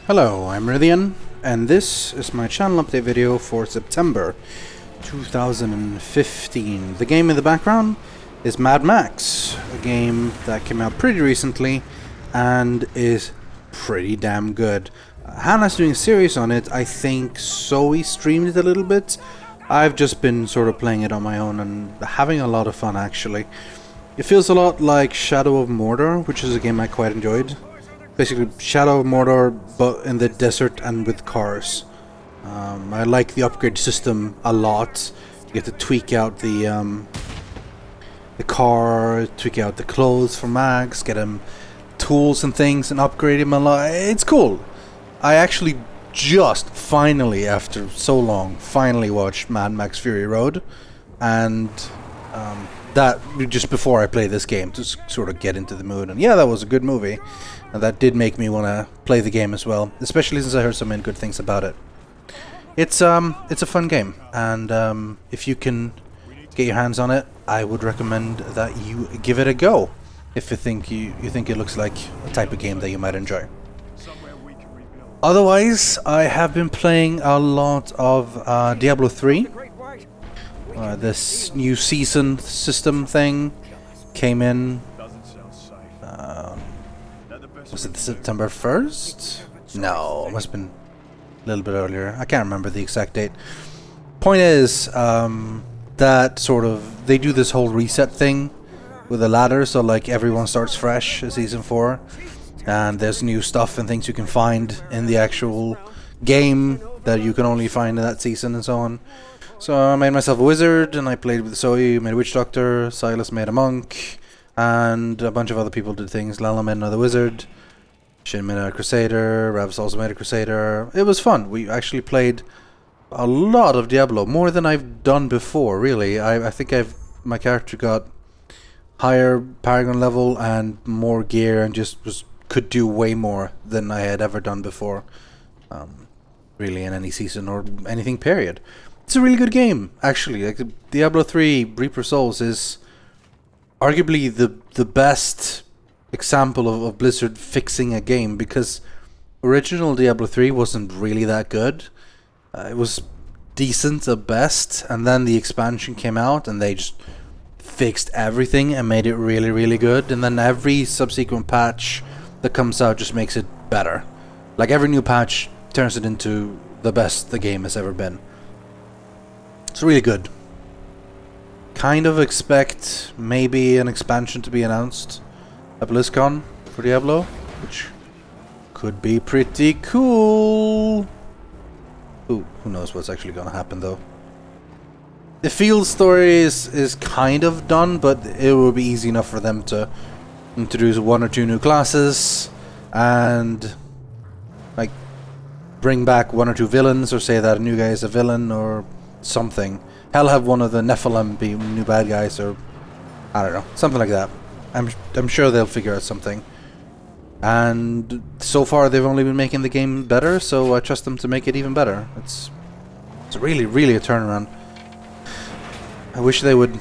Hello, I'm Rythian, and this is my channel update video for September 2015. The game in the background is Mad Max, a game that came out pretty recently and is pretty damn good. Hannah's doing a series on it. I think Zoe streamed it a little bit. I've just been sort of playing it on my own and having a lot of fun actually. It feels a lot like Shadow of Mordor, which is a game I quite enjoyed. Basically Shadow of Mordor, but in the desert and with cars. I like the upgrade system a lot. You get to tweak out the car, tweak out the clothes for Max, get him tools and things and upgrade him a lot. It's cool. I actually just finally, after so long, finally watched Mad Max Fury Road, and that just before I play this game to sort of get into the mood. And yeah, that was a good movie. And that did make me want to play the game as well, especially since I heard so many good things about it. It's a fun game, and if you can get your hands on it, I would recommend that you give it a go. If you think it looks like a type of game that you might enjoy. Otherwise, I have been playing a lot of Diablo 3. This new season system thing came in. Was it September 1st? No, it must have been a little bit earlier. I can't remember the exact date. Point is, that sort of, they do this whole reset thing with the ladder, so like everyone starts fresh in Season 4. And there's new stuff and things you can find in the actual game that you can only find in that season and so on. So I made myself a wizard, and I played with Zoe, made a witch doctor, Silas made a monk, and a bunch of other people did things. Lala made another wizard. Shin made a crusader, Ravs also made a crusader. It was fun. We actually played a lot of Diablo, more than I've done before, really. I think my character got higher Paragon level and more gear and just could do way more than I had ever done before. Really in any season or anything period. It's a really good game, actually. Like Diablo 3 Reaper Souls is arguably the best example of Blizzard fixing a game, because original Diablo 3 wasn't really that good. It was decent at best, and then the expansion came out and they just fixed everything and made it really, really good. And then every subsequent patch that comes out just makes it better. Like every new patch turns it into the best the game has ever been. It's really good. Kind of expect maybe an expansion to be announced at BlizzCon for Diablo, which could be pretty cool. Who knows what's actually gonna happen though. The field story is kind of done, but it will be easy enough for them to introduce 1 or 2 new classes and like bring back 1 or 2 villains, or say that a new guy is a villain or something. Hell, have one of the Nephilim be new bad guys, or I don't know, something like that. I'm sure they'll figure out something. And so far they've only been making the game better, so I trust them to make it even better. It's really, really a turnaround. I wish they would.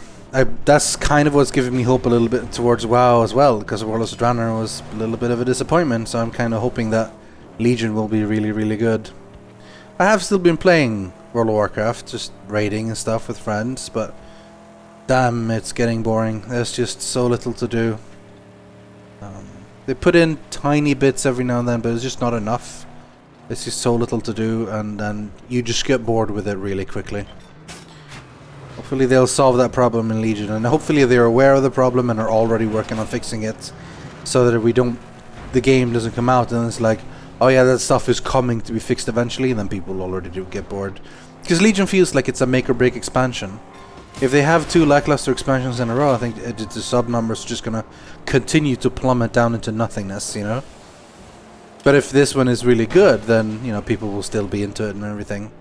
That's kind of what's giving me hope a little bit towards WoW as well, because Warlords of Draenor was a little bit of a disappointment, so I'm kind of hoping that Legion will be really, really good. I have still been playing World of Warcraft, just raiding and stuff with friends, but damn, it's getting boring. There's just so little to do. They put in tiny bits every now and then, but it's just not enough. There's just so little to do, and you just get bored with it really quickly. Hopefully they'll solve that problem in Legion, and hopefully they're aware of the problem and are already working on fixing it, so that the game doesn't come out and it's like, oh yeah, that stuff is coming to be fixed eventually, and then people already do get bored. Because Legion feels like it's a make or break expansion. If they have 2 lackluster expansions in a row, I think the sub numbers are just gonna continue to plummet down into nothingness, you know? But if this one is really good, then, you know, people will still be into it and everything.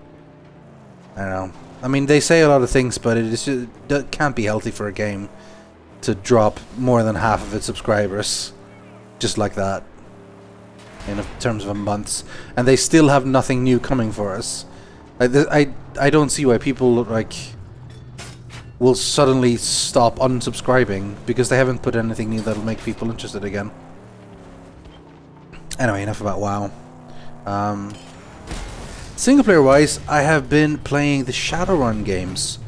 I don't know. I mean, they say a lot of things, but it can't be healthy for a game to drop more than half of its subscribers just like that in terms of months, and they still have nothing new coming for us. I don't see why people like will suddenly stop unsubscribing because they haven't put anything new that'll make people interested again. Anyway, enough about WoW. Single player wise, I have been playing the Shadowrun games.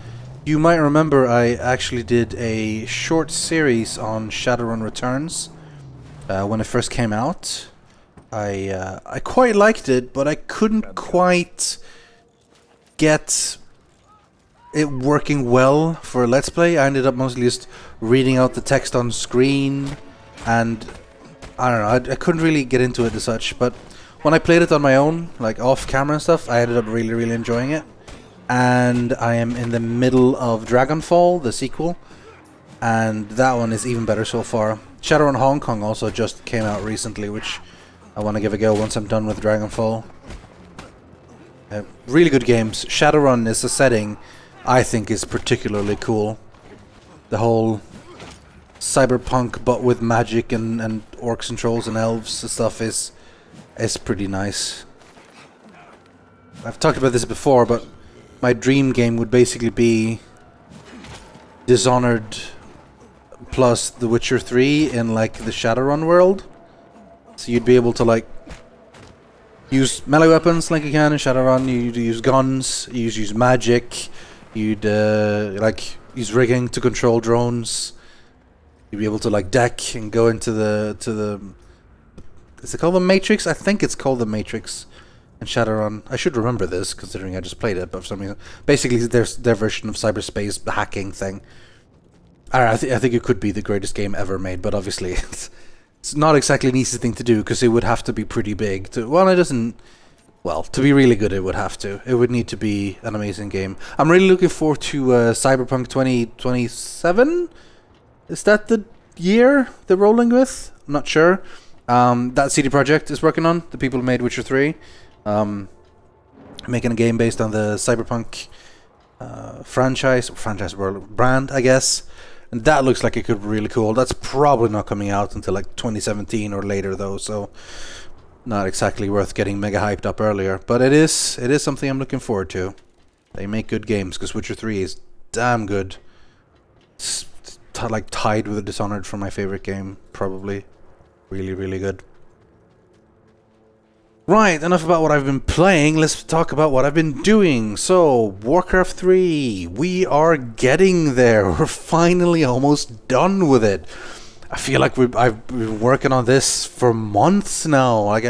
You might remember I actually did a short series on Shadowrun Returns when it first came out. I quite liked it, but I couldn't quite get it working well for a Let's Play. I ended up mostly just reading out the text on screen, and I don't know, I couldn't really get into it as such, but when I played it on my own, like off camera and stuff, I ended up really enjoying it. And I am in the middle of Dragonfall, the sequel, and that one is even better so far. Shadowrun Hong Kong also just came out recently, which I want to give a go once I'm done with Dragonfall. Really good games. Shadowrun is a setting I think is particularly cool. The whole cyberpunk but with magic and orcs and trolls and elves and stuff is pretty nice. I've talked about this before, but my dream game would basically be Dishonored plus The Witcher 3 in like the Shadowrun world. So you'd be able to like use melee weapons like you can in Shadowrun, you'd use guns, you'd use magic, you'd like use rigging to control drones. You'd be able to like deck and go into the is it called the Matrix? I think it's called the Matrix in Shadowrun. I should remember this, considering I just played it, but for some reason... Basically, there's their version of cyberspace hacking thing. I think it could be the greatest game ever made, but obviously it's not exactly an easy thing to do, because it would have to be pretty big to... Well, it doesn't... Well, to be really good, it would have to. It would need to be an amazing game. I'm really looking forward to Cyberpunk 2027? Is that the year they're rolling with? I'm not sure. That CD Projekt is working on, the people who made Witcher 3. Making a game based on the Cyberpunk franchise world brand, I guess. And that looks like it could be really cool. That's probably not coming out until like 2017 or later though, so not exactly worth getting mega hyped up earlier. But it is something I'm looking forward to. They make good games, because Witcher 3 is damn good. It's like tied with Dishonored for my favorite game, probably. Really good. Right, enough about what I've been playing, let's talk about what I've been doing. So, Warcraft 3, we are getting there. We're finally almost done with it. I feel like I've been working on this for months now. Like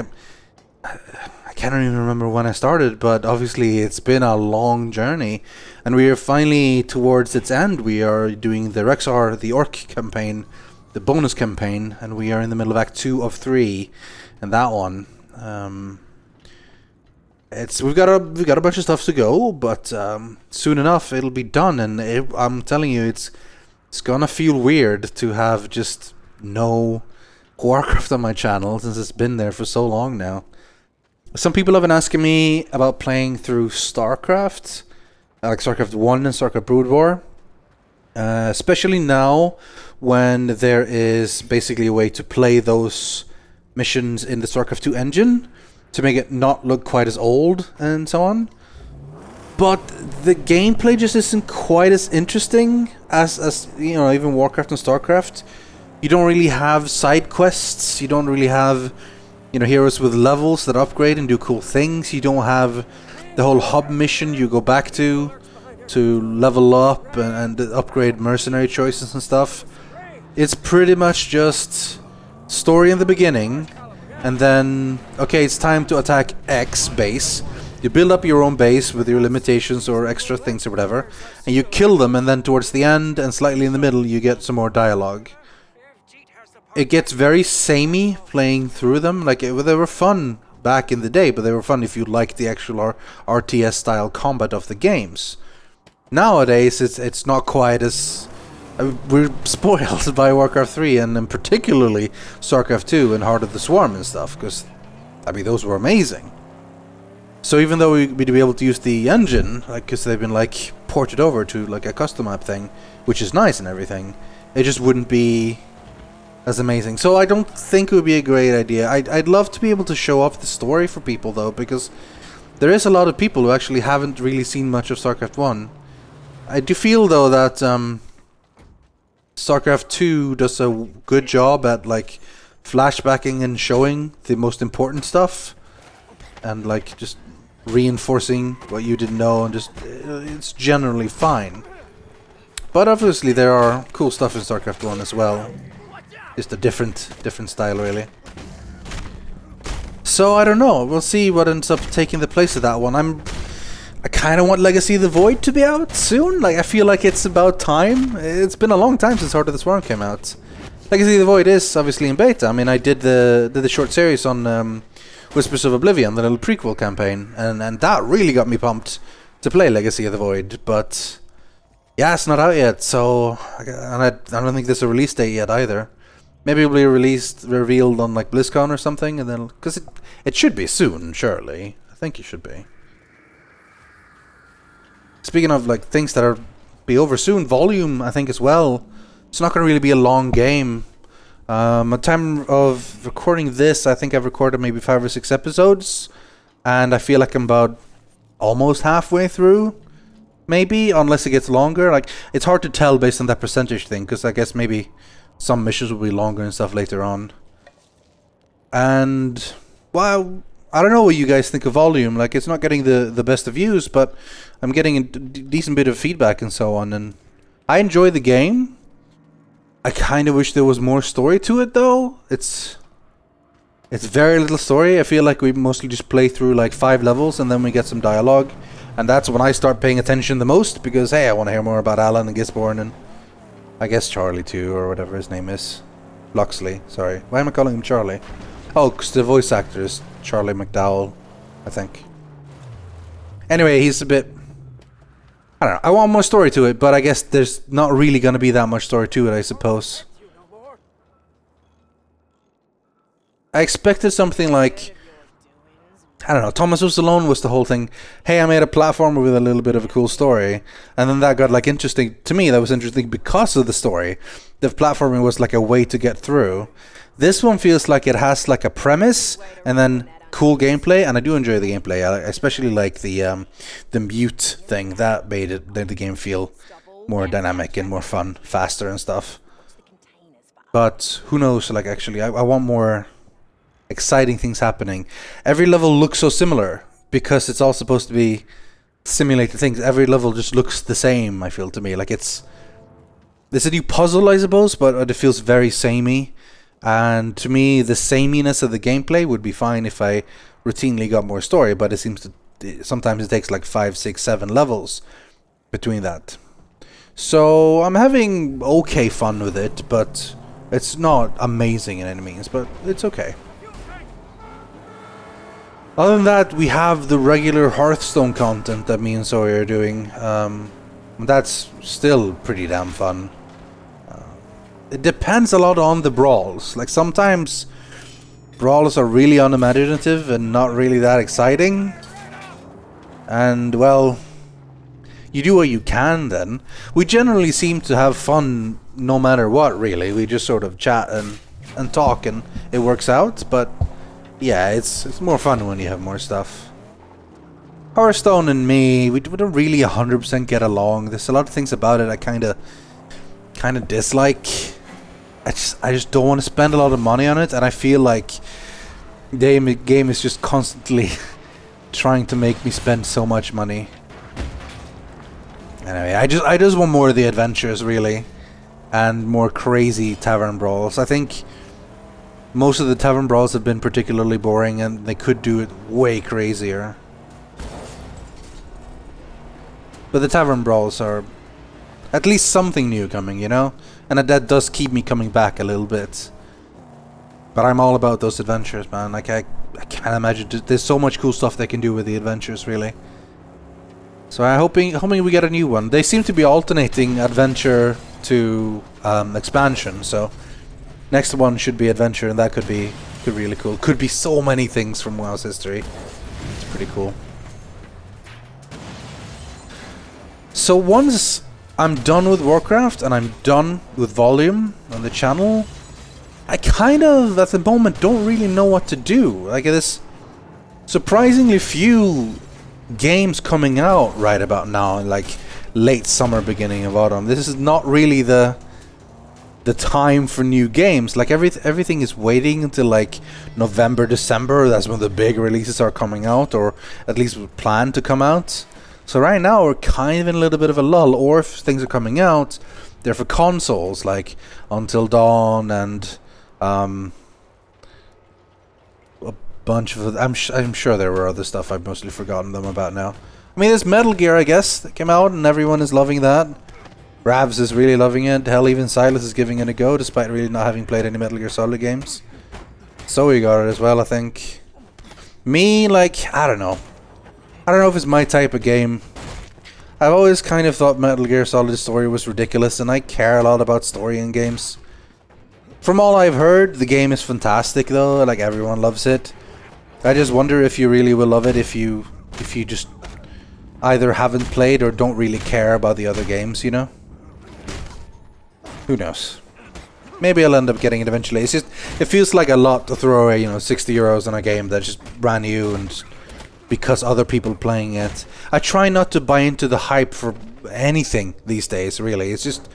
I can't even remember when I started, but obviously it's been a long journey. And we are finally towards its end. We are doing the Rexar, the Orc campaign, the bonus campaign, and we are in the middle of Act 2 of 3, and that one. We've got a bunch of stuff to go, but soon enough it'll be done, and I'm telling you, it's gonna feel weird to have just no Warcraft on my channel since it's been there for so long now. Some people have been asking me about playing through Starcraft, like Starcraft 1 and Starcraft Brood War, especially now when there is basically a way to play those missions in the Starcraft 2 engine to make it not look quite as old and so on. But the gameplay just isn't quite as interesting as you know, even Warcraft and Starcraft. You don't really have side quests, you don't really have, you know, heroes with levels that upgrade and do cool things. You don't have the whole hub mission you go back to level up and upgrade mercenary choices and stuff. It's pretty much just story in the beginning, and then, okay, it's time to attack X base. You build up your own base with your limitations or extra things or whatever, and you kill them, and then towards the end and slightly in the middle you get some more dialogue. It gets very samey playing through them. Like, they were fun back in the day, but they were fun if you liked the actual RTS style combat of the games. Nowadays it's not quite as... we're spoiled by Warcraft 3 and particularly Starcraft 2 and Heart of the Swarm and stuff, because, I mean, those were amazing. So even though we'd be able to use the engine, like, because they've been like ported over to like a custom map thing, which is nice and everything, it just wouldn't be as amazing. So I don't think it would be a great idea. I'd love to be able to show off the story for people though, because there is a lot of people who actually haven't really seen much of StarCraft 1. I do feel though that StarCraft 2 does a good job at like flashbacking and showing the most important stuff. and like just reinforcing what you didn't know, and just it's generally fine. But obviously there are cool stuff in StarCraft 1 as well. Just a different style, really. So I don't know. We'll see what ends up taking the place of that one. I kind of want Legacy of the Void to be out soon. Like, I feel like it's about time. It's been a long time since Heart of the Swarm came out. Legacy of the Void is obviously in beta. I mean, I did the short series on Whispers of Oblivion, the little prequel campaign, and that really got me pumped to play Legacy of the Void. But yeah, it's not out yet, so I don't think there's a release date yet either. Maybe it'll be revealed on like BlizzCon or something, and then because it should be soon, surely. I think it should be. Speaking of like things that are be over soon, Volume I think as well. It's not going to really be a long game. At time of recording this, I think I've recorded maybe 5 or 6 episodes, and I feel like I'm about almost halfway through. Maybe, unless it gets longer. Like, it's hard to tell based on that percentage thing, because I guess maybe some missions will be longer and stuff later on. And, well, I don't know what you guys think of Volume. Like, it's not getting the best of views, but I'm getting a decent bit of feedback and so on. And I enjoy the game. I kind of wish there was more story to it, though. It's very little story. I feel like we mostly just play through like 5 levels and then we get some dialogue. And that's when I start paying attention the most, because, hey, I want to hear more about Alan and Gisborne and I guess Charlie too, or whatever his name is. Loxley, sorry. Why am I calling him Charlie? Oh, because the voice actor is Charlie McDowell, I think. Anyway, he's a bit... I don't know. I want more story to it, but I guess there's not really going to be that much story to it, I suppose. I expected something like... I don't know, Thomas Was Alone was the whole thing. Hey, I made a platformer with a little bit of a cool story. And then that got like interesting. To me, that was interesting because of the story. The platforming was like a way to get through. This one feels like it has like a premise and then cool gameplay. And I do enjoy the gameplay. I especially like the mute thing. That made the game feel more dynamic and more fun, faster and stuff. But who knows, like actually, I want more... exciting things happening. Every level looks so similar because it's all supposed to be simulated things. Every level just looks the same, I feel, to me. Like it's a new puzzle, I suppose, but it feels very samey. And to me, the sameness of the gameplay would be fine if I routinely got more story, but it seems to sometimes it takes like 5, 6, 7 levels between that. So I'm having okay fun with it, but it's not amazing in any means, but it's okay. Other than that, we have the regular Hearthstone content that me and Sawyer are doing. That's still pretty damn fun. It depends a lot on the brawls. Like sometimes brawls are really unimaginative and not really that exciting. And well, you do what you can then. We generally seem to have fun no matter what, really. We just sort of chat and talk and it works out, but... yeah, it's more fun when you have more stuff. Hearthstone and me, we don't really 100% get along. There's a lot of things about it I kind of dislike. I just don't want to spend a lot of money on it, and I feel like the game is just constantly trying to make me spend so much money. Anyway, I just want more of the adventures, really, and more crazy tavern brawls. I think most of the tavern brawls have been particularly boring, and they could do it way crazier. But the tavern brawls are at least something new coming, you know? And that does keep me coming back a little bit. But I'm all about those adventures, man. Like, I can't imagine. There's so much cool stuff they can do with the adventures, really. So I'm hoping we get a new one. They seem to be alternating adventure to expansion, so... next one should be adventure, and that could be really cool. Could be so many things from WoW's history. It's pretty cool. So once I'm done with Warcraft and I'm done with Volume on the channel, I kind of, at the moment, don't really know what to do. Like, there's surprisingly few games coming out right about now, like late summer, beginning of autumn. This is not really the the time for new games. Like everything is waiting until like November, December. That's when the big releases are coming out, or at least plan to come out. So right now we're kind of in a little bit of a lull, or if things are coming out, they're for consoles like Until Dawn and a bunch of. I'm sure there were other stuff I've mostly forgotten them about now. I mean, there's Metal Gear, I guess, that came out and everyone is loving that. Ravs is really loving it. Hell, even Silas is giving it a go, despite really not having played any Metal Gear Solid games. So we got it as well, I think. Me, like, I don't know. I don't know if it's my type of game. I've always kind of thought Metal Gear Solid story was ridiculous, and I care a lot about story in games. From all I've heard, the game is fantastic though, like everyone loves it. I just wonder if you really will love it if you just either haven't played or don't really care about the other games, you know? Who knows? Maybe I'll end up getting it eventually. It's just, it feels like a lot to throw away, you know, 60 euros on a game that's just brand new and because other people playing it. I try not to buy into the hype for anything these days, really. It's just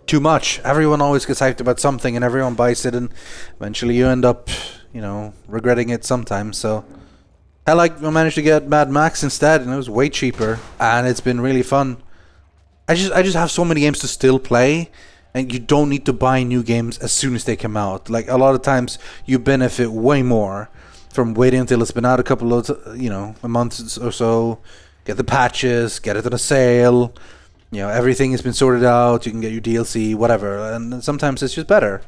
too much. Everyone always gets hyped about something and everyone buys it, and eventually you end up, you know, regretting it sometimes. So I managed to get Mad Max instead, and it was way cheaper, and it's been really fun. I just have so many games to still play, and you don't need to buy new games as soon as they come out. Like, a lot of times you benefit way more from waiting until it's been out a couple of, you know, a month or so, get the patches, get it on a sale, you know, everything has been sorted out, you can get your DLC, whatever, and sometimes it's just better.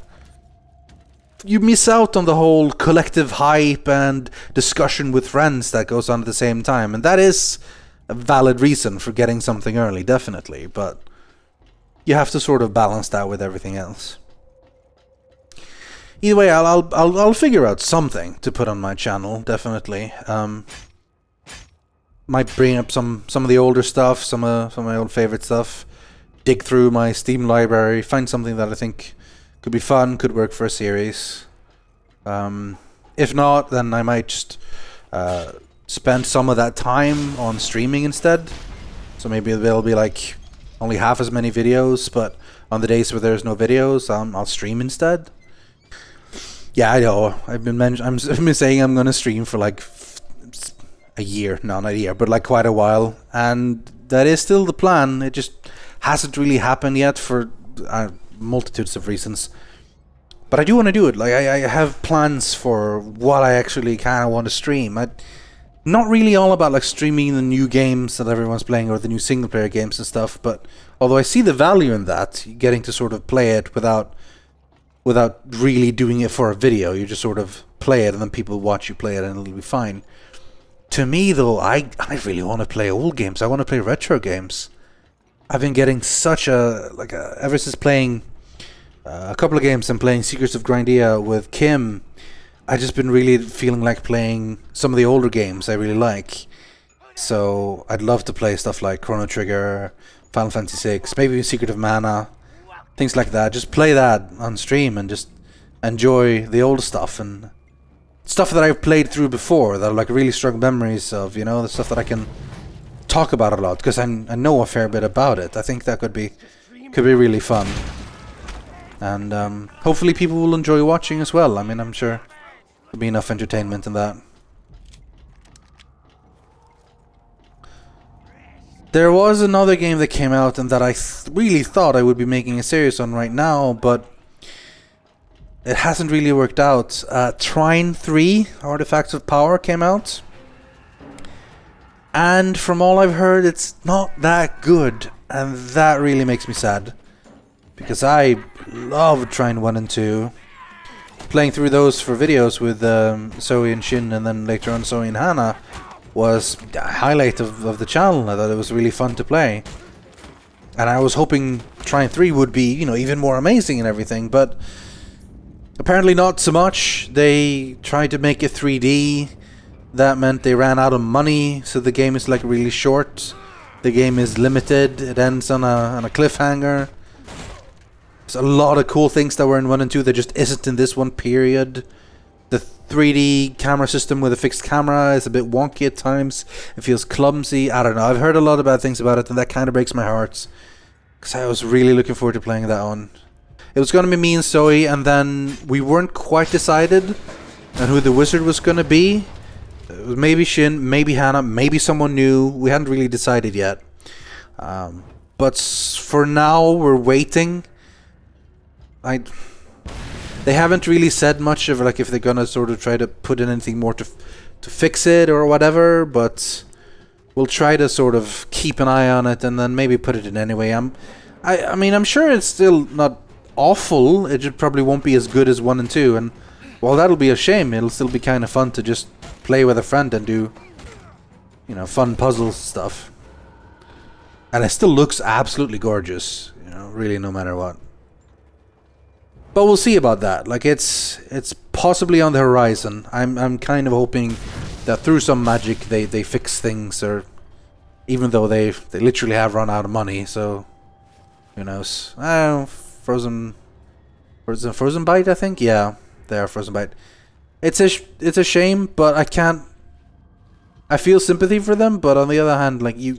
You miss out on the whole collective hype and discussion with friends that goes on at the same time, and that is a valid reason for getting something early, definitely, but you have to sort of balance that with everything else. Either way, I'll figure out something to put on my channel, definitely. Might bring up some of the older stuff, some of my old favorite stuff. Dig through my Steam library, find something that I think could be fun, could work for a series. If not, then I might just spend some of that time on streaming instead. So maybe there'll be like only half as many videos, but on the days where there's no videos, I'll stream instead. Yeah, I know. I've been saying I'm gonna stream for like a year, no, not a year, but like quite a while, and that is still the plan. It just hasn't really happened yet for multitudes of reasons. But I do want to do it. Like I have plans for what I actually kind of want to stream. Not really all about like streaming the new games that everyone's playing or the new single player games and stuff. But although I see the value in that, getting to sort of play it without really doing it for a video, you just sort of play it and then people watch you play it and it'll be fine. To me though, I really want to play old games. I want to play retro games. I've been getting such ever since playing a couple of games and playing Secrets of Grindia with Kim, I've just been really feeling like playing some of the older games I really like. So I'd love to play stuff like Chrono Trigger, Final Fantasy VI, maybe Secret of Mana, things like that. Just play that on stream and just enjoy the old stuff and stuff that I've played through before that are like really strong memories of, you know, the stuff that I can talk about a lot because I know a fair bit about it. I think that could be really fun, and hopefully people will enjoy watching as well. I mean, I'm sure there'll be enough entertainment in that. There was another game that came out and that I really thought I would be making a series on right now, but it hasn't really worked out. Trine 3, Artifacts of Power, came out. And from all I've heard, it's not that good. And that really makes me sad. Because I love Trine 1 and 2. Playing through those for videos with Zoe and Shin, and then later on Zoe and Hannah, was the highlight of the channel. I thought it was really fun to play. And I was hoping Trine 3 would be, you know, even more amazing and everything, but apparently not so much. They tried to make it 3D. That meant they ran out of money, so the game is like really short. The game is limited. It ends on a cliffhanger. There's a lot of cool things that were in 1 and 2 that just isn't in this one, period. The 3D camera system with a fixed camera is a bit wonky at times. It feels clumsy. I don't know. I've heard a lot of bad things about it, and that kind of breaks my heart, because I was really looking forward to playing that one. It was gonna be me and Zoe, and then we weren't quite decided on who the wizard was gonna be. It was maybe Shin, maybe Hannah, maybe someone new. We hadn't really decided yet. But for now, we're waiting. They haven't really said much of like if they're gonna sort of try to put in anything more to fix it or whatever. But we'll try to sort of keep an eye on it and then maybe put it in anyway. I mean, I'm sure it's still not awful. It just probably won't be as good as 1 and 2. And well, that'll be a shame. It'll still be kind of fun to just play with a friend and do, you know, fun puzzle stuff. And it still looks absolutely gorgeous, you know, really no matter what. But we'll see about that. Like it's possibly on the horizon. I'm kind of hoping that through some magic they fix things, or even though they literally have run out of money, so who knows. Frozen Bite, I think. Yeah, they are Frozen Bite. It's a shame, but I feel sympathy for them, but on the other hand, like you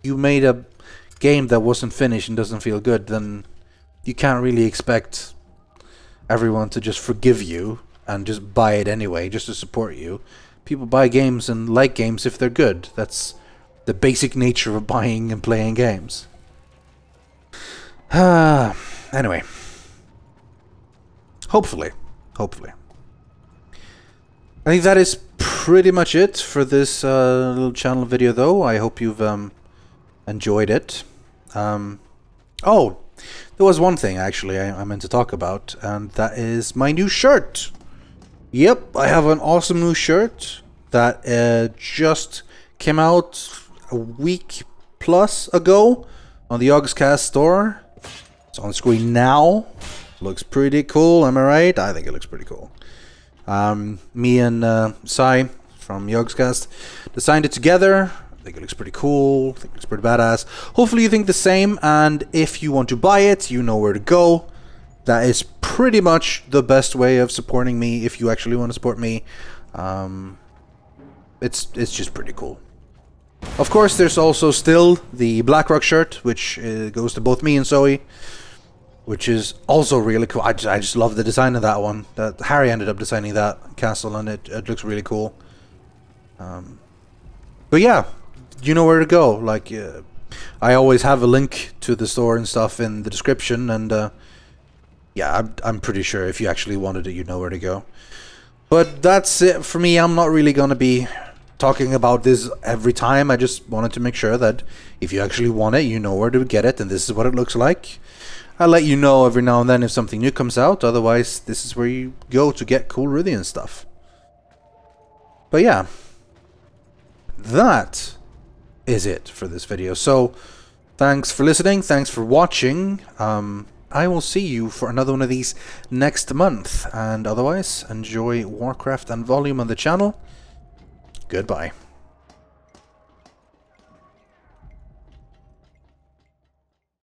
made a game that wasn't finished and doesn't feel good, then you can't really expect everyone to just forgive you and just buy it anyway, just to support you. People buy games and like games if they're good. That's the basic nature of buying and playing games. Anyway. Hopefully. I think that is pretty much it for this little channel video, though. I hope you've enjoyed it. Oh, there was one thing actually I meant to talk about, and that is my new shirt. Yep, I have an awesome new shirt that just came out a week plus ago on the Yogscast store. It's on the screen now. Looks pretty cool, am I right? I think it looks pretty cool. Me and Sai from Yogscast designed it together. I think it looks pretty cool. I think it looks pretty badass. Hopefully you think the same, and if you want to buy it, you know where to go. That is pretty much the best way of supporting me if you actually want to support me. It's just pretty cool. Of course, there's also still the Blackrock shirt, which goes to both me and Zoe, which is also really cool. I just love the design of that one. That Harry ended up designing that castle, and it looks really cool. But yeah, you know where to go. Like, I always have a link to the store and stuff in the description, and yeah, I'm pretty sure if you actually wanted it, you know where to go. But that's it for me. I'm not really gonna be talking about this every time. I just wanted to make sure that if you actually want it, you know where to get it, and this is what it looks like. I'll let you know every now and then if something new comes out. Otherwise, this is where you go to get cool Rythian stuff. But yeah, that is it for this video. So, thanks for listening. Thanks for watching. I will see you for another one of these next month. And otherwise, enjoy Warcraft and Volume on the channel. Goodbye.